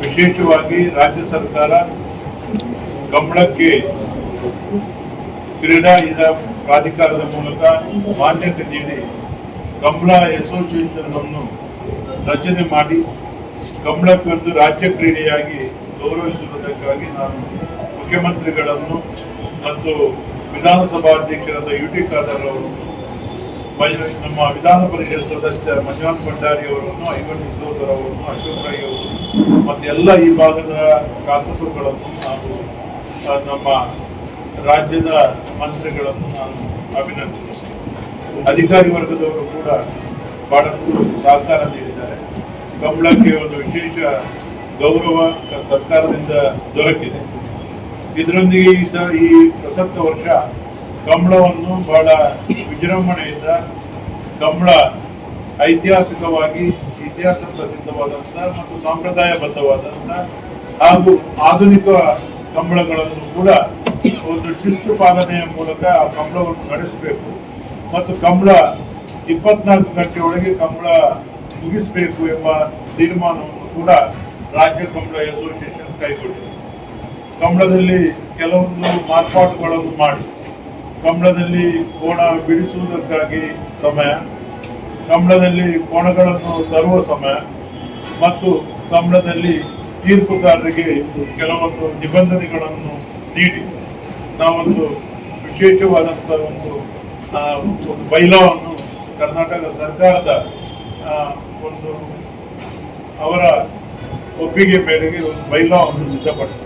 ವಿಶೇಷವಾಗಿ ರಾಜ್ಯ ಸರ್ಕಾರ ಕಂಬಳಕ್ಕೆ ಕ್ರೀಡಾ ಪ್ರಾಧಿಕಾರದ ಮೂಲಕ ಮಾನ್ಯತೆ ನೀಡಿ ಕಂಬಳ ಅಸೋಸಿಯೇಷನ್ ಅನ್ನು ರಚನೆ ಮಾಡಿ ಕಂಬಳಕ್ಕೊಂದು ರಾಜ್ಯ ಕ್ರೀಡೆಯಾಗಿ ಗೌರವಿಸುವುದಕ್ಕಾಗಿ ನಾನು ಮುಖ್ಯಮಂತ್ರಿಗಳನ್ನು ಮತ್ತು ವಿಧಾನಸಭಾ ಅಧ್ಯಕ್ಷರಾದ ಯುಟಿ ಖಾದರ್ ಅವರು, ನಮ್ಮ ವಿಧಾನ ಪರಿಷತ್ ಸದಸ್ಯ ಮಂಜುನಾಥ್ ಭಂಡಾರಿ ಅವರನ್ನು, ಐವನ್ ಸೋದರ್ ಅವರನ್ನು, ಅಶೋಕ್ ರೈ ಅವರು ಮತ್ತು ಎಲ್ಲ ಈ ಭಾಗದ ಶಾಸಕರುಗಳನ್ನು ನಾನು ನಮ್ಮ ರಾಜ್ಯದ ಮಂತ್ರಿಗಳನ್ನು ನಾನು ಅಭಿನಂದಿಸುತ್ತೇನೆ. ಅಧಿಕಾರಿ ವರ್ಗದವರು ಕೂಡ ಬಹಳಷ್ಟು ಸಹಕಾರ ನೀಡಿದ್ದಾರೆ. ಕಂಬಳಕ್ಕೆ ಒಂದು ವಿಶೇಷ ಗೌರವ ಸರ್ಕಾರದಿಂದ ದೊರಕಿದೆ. ಇದರೊಂದಿಗೆ ಈ ಪ್ರಸಕ್ತ ವರ್ಷ ಕಂಬಳವನ್ನು ಬಹಳ ವಿಜೃಂಭಣೆಯಿಂದ ಕಂಬಳ ಐತಿಹಾಸಿಕವಾಗಿ ಇತಿಹಾಸ ಪ್ರಸಿದ್ಧವಾದಂಥ ಮತ್ತು ಸಂಪ್ರದಾಯಬದ್ಧವಾದಂಥ ಹಾಗೂ ಆಧುನಿಕ ಕಂಬಳಗಳನ್ನು ಕೂಡ ಒಂದು ಶಿಸ್ತು ಪಾಲನೆಯ ಮೂಲಕ ಆ ಕಂಬಳವನ್ನು ನಡೆಸಬೇಕು ಮತ್ತು ಕಂಬಳ 24 ಗಂಟೆ ಒಳಗೆ ಕಂಬಳ ಮುಗಿಸಬೇಕು ಎಂಬ ತೀರ್ಮಾನವನ್ನು ಕೂಡ ರಾಜ್ಯ ಕಂಬಳ ಅಸೋಸಿಯೇಷನ್ ಕೈಗೊಂಡಿದೆ. ಕಂಬಳದಲ್ಲಿ ಕೆಲವೊಂದು ಮಾರ್ಪಾಟುಗಳನ್ನು ಮಾಡಿ ಕಂಬಳದಲ್ಲಿ ಕೋಣ ಬಿಡಿಸುವುದಕ್ಕಾಗಿ ಸಮಯ, ಕಂಬಳದಲ್ಲಿ ಕೋಣಗಳನ್ನು ತರುವ ಸಮಯ ಮತ್ತು ಕಂಬಳದಲ್ಲಿ ತೀರ್ಪುಗಾರರಿಗೆ ಕೆಲವೊಂದು ನಿಬಂಧನೆಗಳನ್ನು ನೀಡಿ ನಾವೊಂದು ವಿಶೇಷವಾದಂಥ ಒಂದು ಬೈಲಾವನ್ನು ಕರ್ನಾಟಕ ಸರ್ಕಾರದ ಒಂದು ಅವರ ಒಪ್ಪಿಗೆ ಮೇರೆಗೆ ಒಂದು ಬೈಲಾವನ್ನು ಸಿದ್ಧಪಡಿಸಿದೆ.